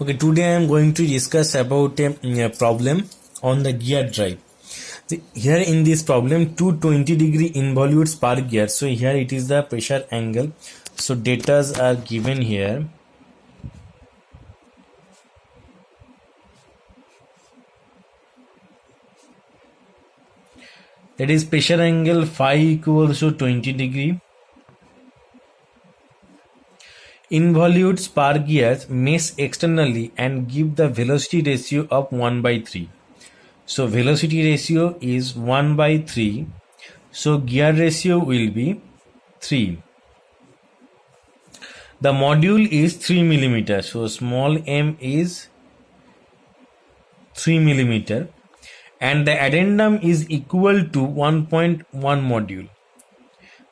Okay, today I am going to discuss about a problem on the gear drive. Here in this problem, 220-degree involutes per gear. So here it is the pressure angle. So datas are given here. That is pressure angle phi equals to 20-degree. Involutes per gears mesh externally and give the velocity ratio of 1/3. So velocity ratio is 1/3. So gear ratio will be 3. The module is 3 millimeter. So small m is 3 millimeter. And the addendum is equal to 1.1 module.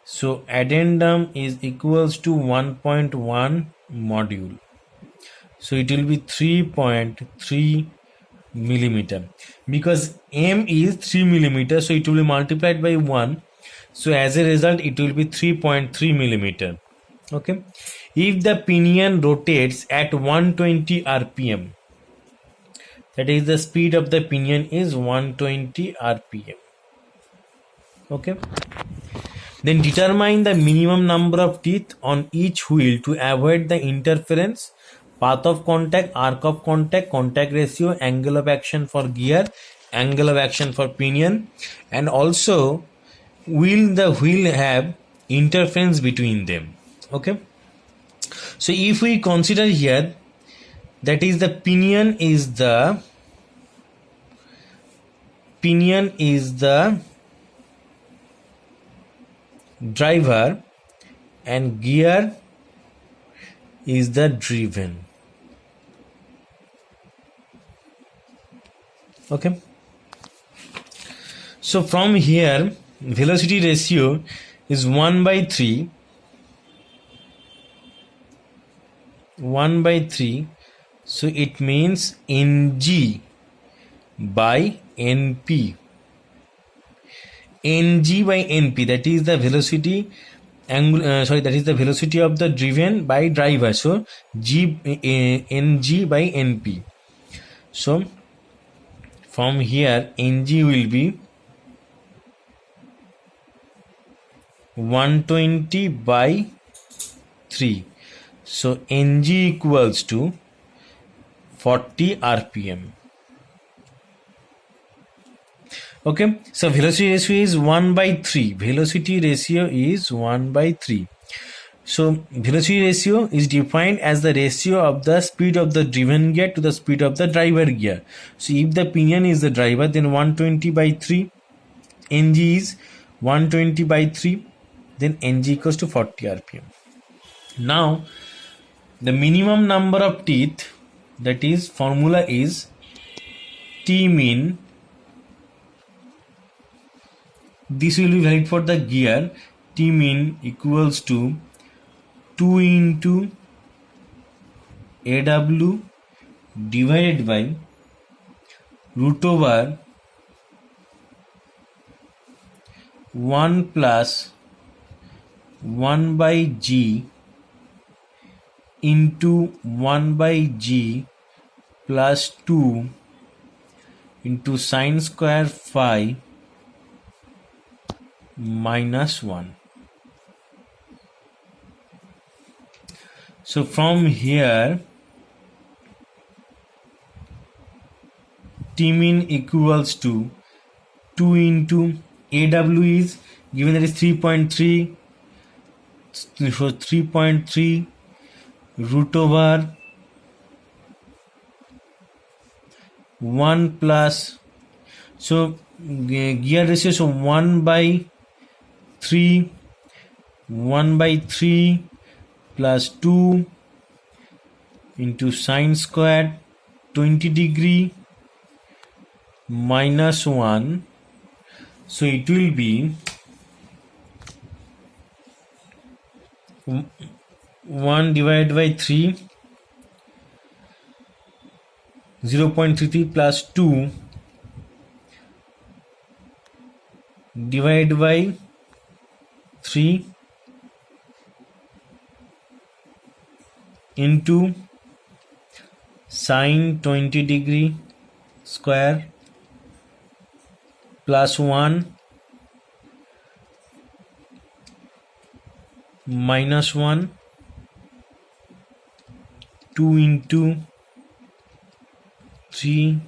So addendum is equals to 1.1 module. So it will be 3.3 millimeter. Because m is 3 millimeter, so it will be multiplied by 1. So as a result, it will be 3.3 millimeter. Okay. If the pinion rotates at 120 rpm, that is the speed of the pinion is 120 rpm. Okay. Then determine the minimum number of teeth on each wheel to avoid the interference, path of contact, arc of contact, contact ratio, angle of action for gear, angle of action for pinion, and also will the wheel have interference between them. Okay. So if we consider here, that is the pinion is the driver and gear is the driven. Okay. So from here, velocity ratio is 1/3. 1/3. So it means Ng by Np. Ng by Np, that is the velocity that is the velocity of the driven by driver. So Ng by Np. So from here Ng will be 120 by 3. So Ng equals to 40 rpm. Okay, so velocity ratio is 1/3. Velocity ratio is 1/3. So velocity ratio is defined as the ratio of the speed of the driven gear to the speed of the driver gear. So if the pinion is the driver, then 120/3, Ng is 120/3, then Ng equals to 40 rpm. Now the minimum number of teeth, that is formula is T min. This will be valid for the gear. T min equals to 2 into AW divided by root over 1 plus 1 by G into 1 by G plus 2 into sine square phi minus 1. So from here T min equals to 2 into AW is given, that is 3.3. So 3.3 root over 1 plus, so gear ratio, so 1/3 plus 2 into sine square 20 degree minus 1. So it will be 1 divided by 3, 0.33 plus 2 divided by 3 into sine 20 degree square plus 1 minus 1 2 into 3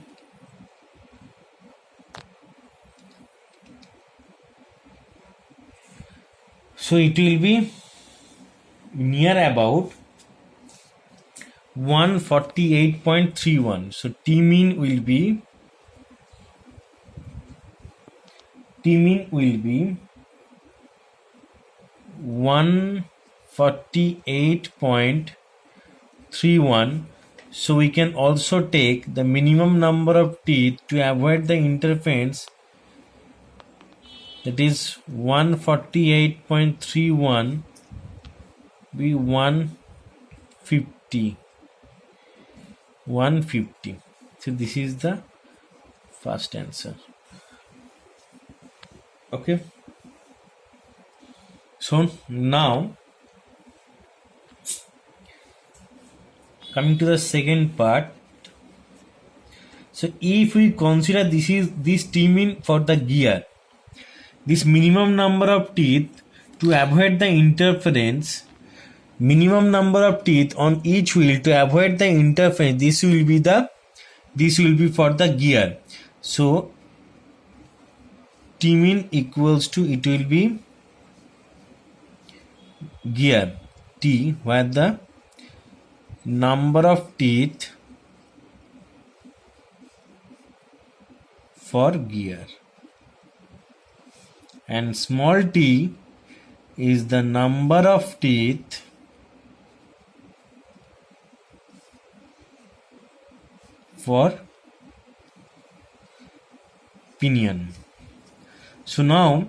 so it will be near about 148.31. So T mean will be 148.31. So we can also take the minimum number of teeth to avoid the interference, that is 148.31 be 150. So this is the first answer. Okay, so now coming to the second part. So if we consider this T mean for the gear, this minimum number of teeth to avoid the interference, minimum number of teeth on each wheel to avoid the interference, this will be for the gear. So T mean equals to, it will be gear T, where the number of teeth for gear, and small t is the number of teeth for pinion. So now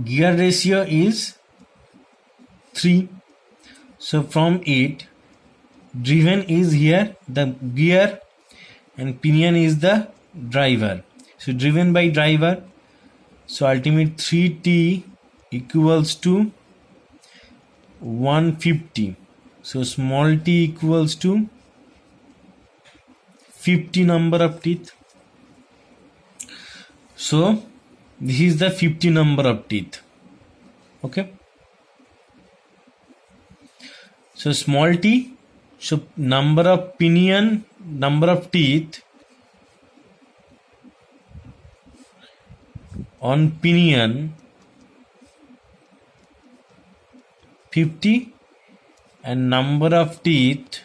gear ratio is 3. So from it, driven is here the gear and pinion is the driver. So driven by driver, so ultimate 3t equals to 150. So small t equals to 50 number of teeth. So this is the 50 number of teeth. Okay, so small t, so number of pinion, number of teeth on pinion 50 and number of teeth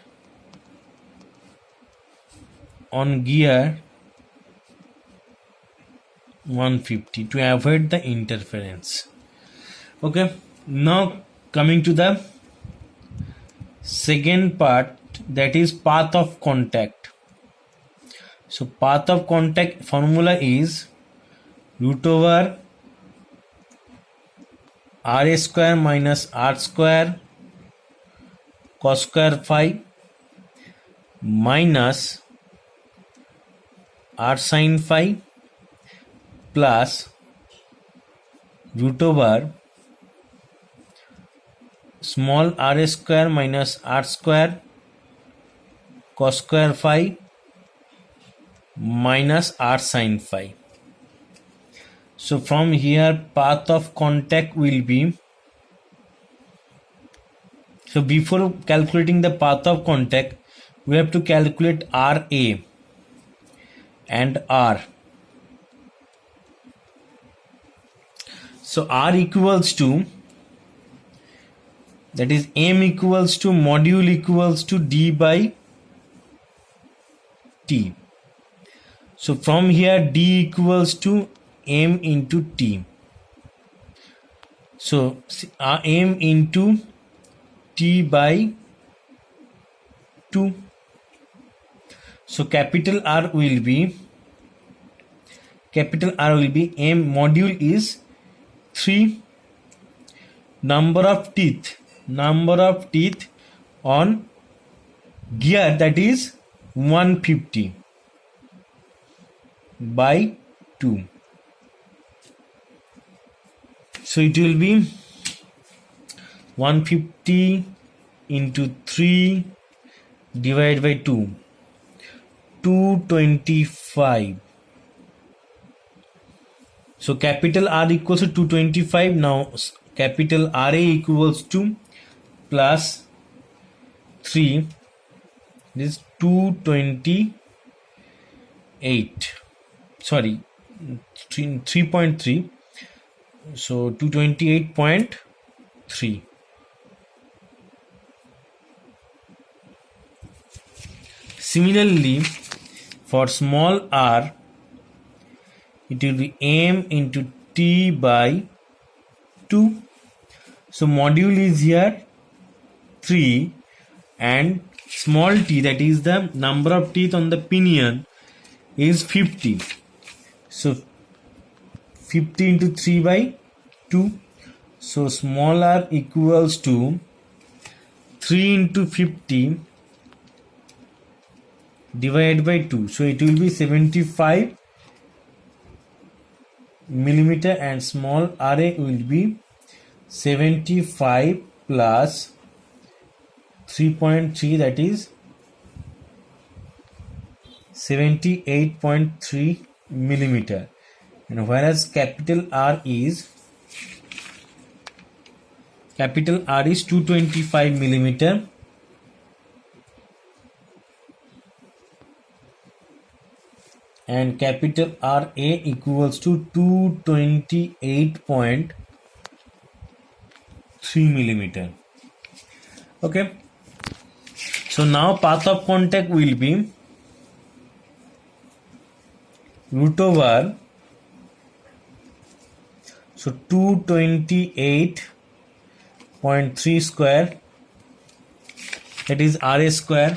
on gear 150 to avoid the interference. Okay, now coming to the second part, that is path of contact. So path of contact formula is root over r square minus r square cos square phi minus r sin phi plus root over small r square minus r square cos square phi minus r sin phi. So from here path of contact will be, so before calculating the path of contact we have to calculate RA and R. So R equals to, that is M equals to module equals to D by T. So from here D equals to M into T. So M into T by 2. So capital R will be M, module is 3, number of teeth on gear, that is 150 by 2. So it will be 150 into 3 divided by 2, 225. So capital R equals to 225. Now capital RA equals to plus 3. This is 228. Sorry, 3.3. So 228.3. Similarly, for small r, it will be m into t by 2. So module is here 3, and small t, that is the number of teeth on the pinion, is 50. So 50 into 3 by 2. So small r equals to 3 into 50 divided by 2. So it will be 75 millimeter, and small RA will be 75 plus 3.3, that is 78.3 millimeter. And whereas capital R is 225 millimeter, and capital RA equals to 228.3 millimeter. Okay, so now path of contact will be root over, so 228.3 square, that is RA square,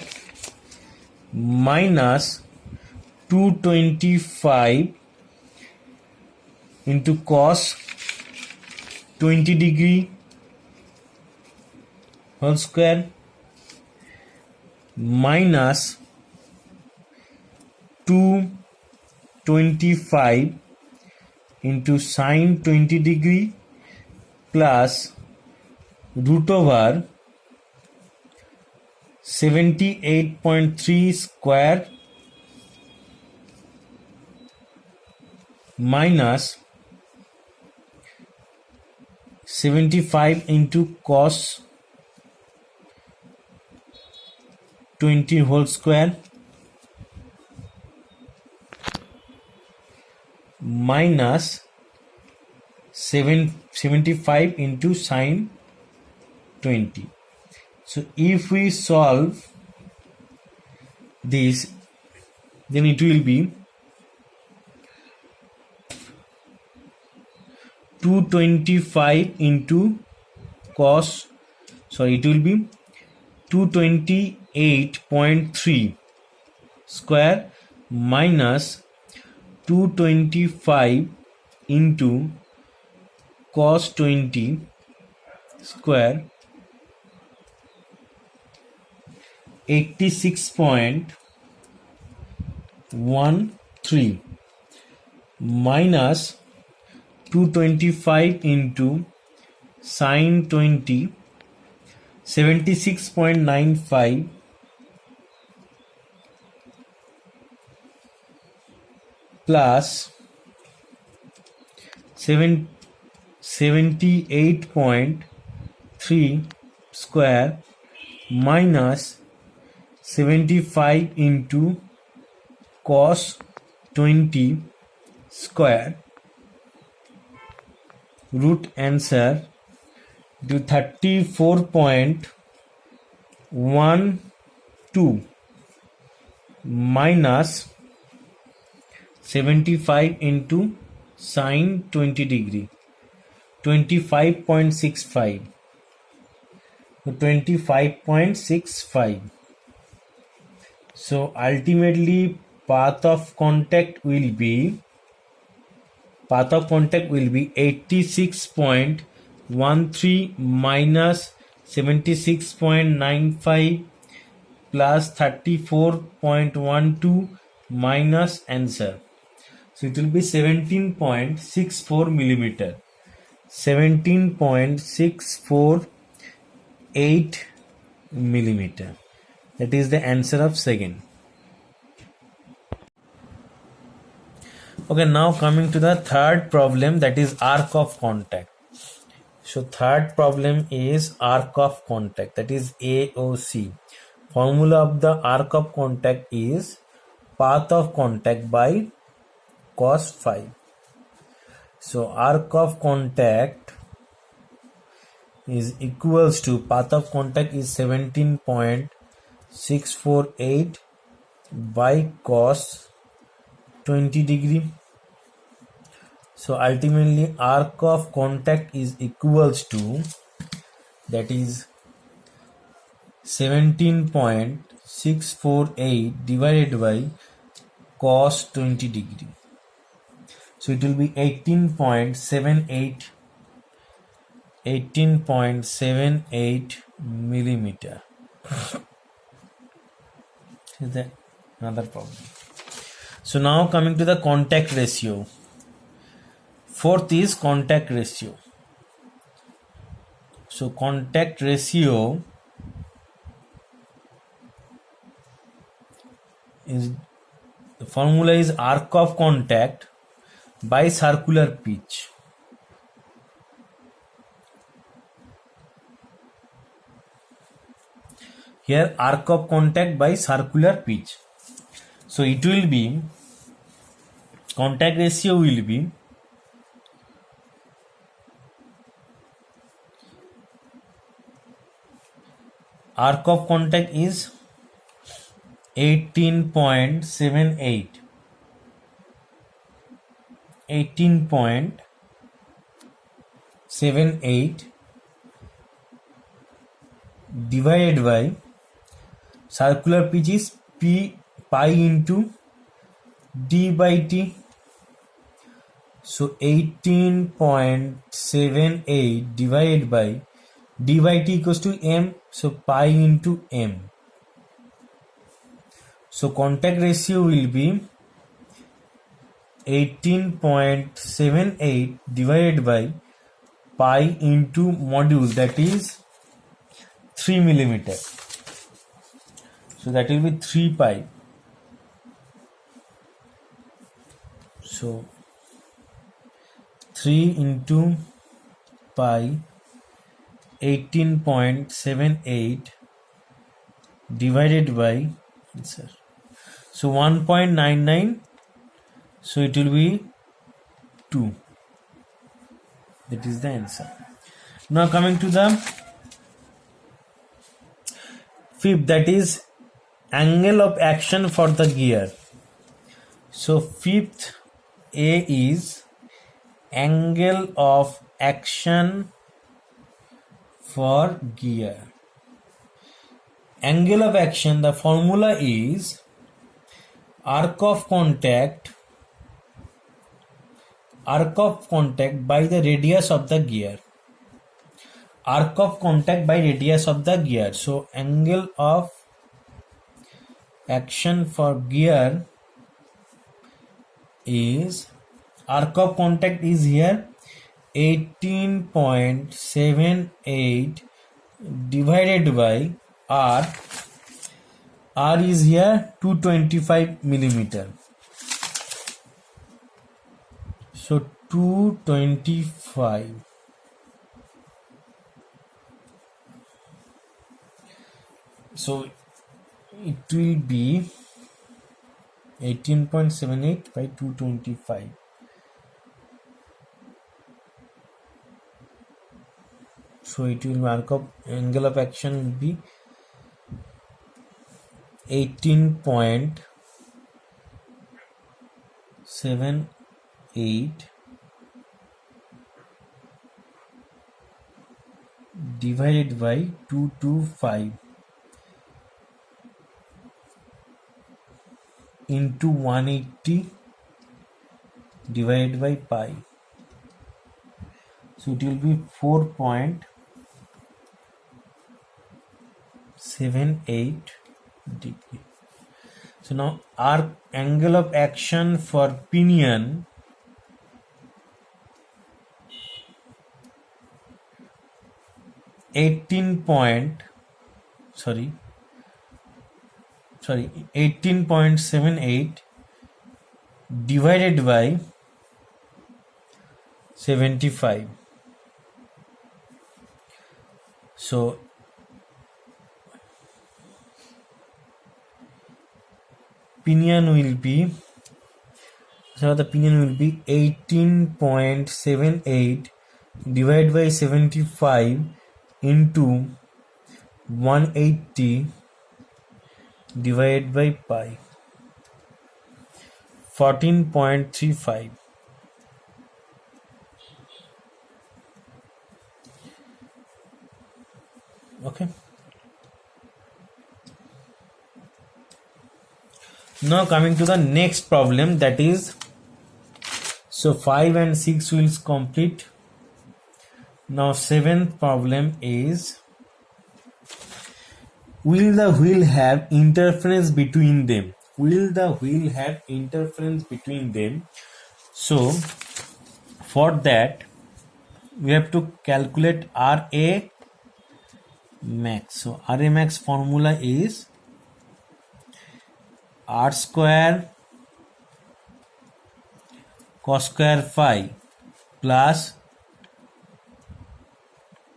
minus 225 into cos 20 degree whole square, minus 225 into sine 20 degree plus root over 78.3 square minus 75 into cos 20 whole square minus 75 into sine 20. So if we solve this, then it will be 225 into cos, sorry, it will be 228.3 square minus 225 into cos 20 square, 86.13 minus 225 into sine 20, 76.95 plus 78.3 square minus 75 into cos 20 square, root answer to 34.12 minus 75 into sine 20 degree, 25.65. So 25.65. So ultimately path of contact will be 86.13 minus 76.95 plus 34.12 minus answer. So it will be 17.64 millimeter, 17.648 millimeter. That is the answer of second. Okay, now coming to the third problem, that is arc of contact. So third problem is arc of contact, that is AOC. Formula of the arc of contact is path of contact by cos phi. So arc of contact is equals to, path of contact is 17.648 by cos 20 degree. So ultimately arc of contact is equals to, that is 17.648 divided by cos 20 degree. So it will be 18.78 millimeter. Is that another problem? So now coming to the contact ratio. Fourth is contact ratio. So contact ratio is, the formula is arc of contact by circular pitch. Here arc of contact by circular pitch. So it will be, contact ratio will be arc of contact is 18.78 divided by circular pitch is p pi into d by t. So 18.78 divided by d by t equals to m, so pi into m. So contact ratio will be 18.78 divided by pi into module, that is 3 millimeter. So that will be 3 pi. So 3 into pi 18.78 divided by answer. So 1.99. So it will be 2. That is the answer. Now coming to the fifth, that is angle of action for the gear. So fifth A is angle of action for gear. Angle of action, the formula is arc of contact by the radius of the gear. Arc of contact by radius of the gear. So angle of action for gear is, arc of contact is here 18.78 divided by r. R is here 225 millimeter. So 225. So it will be 18.78 by 225. So it will mark up, angle of action will be 18.78 divided by 225 into 180 divided by pi. So it will be 4.78 degree. So now our angle of action for pinion sorry 18.78 divided by 75. So pinion will be, so the pinion will be 18.78 divided by 75 into 180 divided by pi, 14.35. Okay, now coming to the next problem, that is, so 5 and 6 will complete. Now seventh problem is, will the wheel have interference between them? Will the wheel have interference between them? So for that we have to calculate RA max. So RA max formula is R square cos square phi plus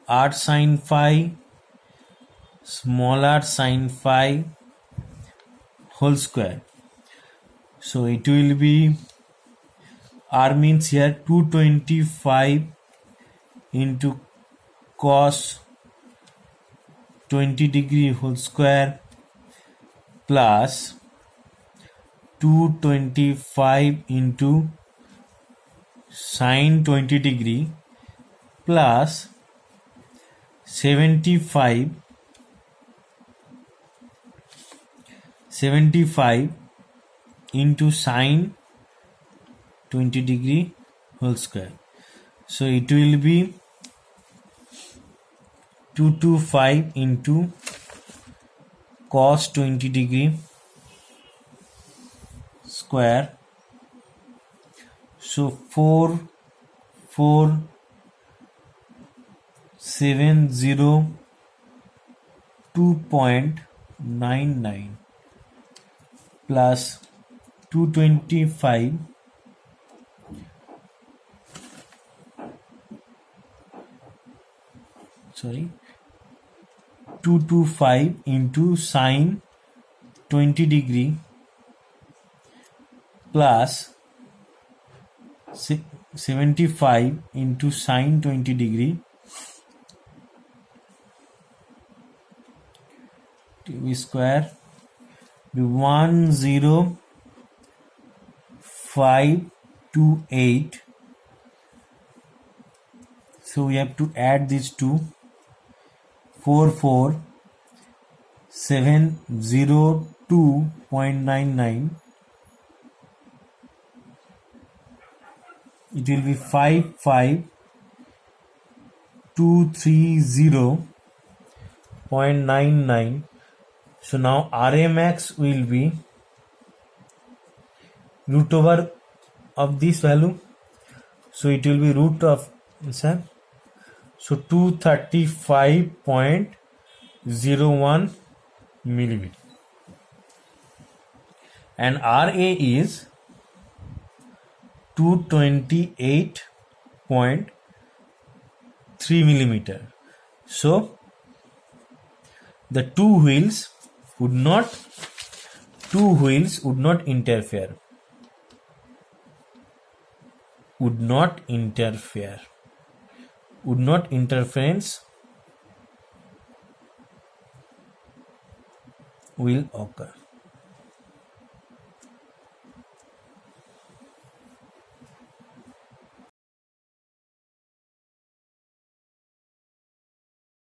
R sin phi small r sin phi whole square. So it will be, R means here 225 into cos 20 degree whole square plus 225 into sine 20 degree plus 75 into sine 20 degree whole square. So it will be 225 into cos 20 degree square. So 44702.99 plus 225 225 into sine 20 degree plus 75 into sine 20 degree to square be 10528. So we have to add these two, 44702.99. It will be 55230.99. So now RA max will be root over of this value. So it will be root of, so 235.01 millimeter, and RA is 228.3 millimeter. So the two wheels would not interfere. Interference will occur.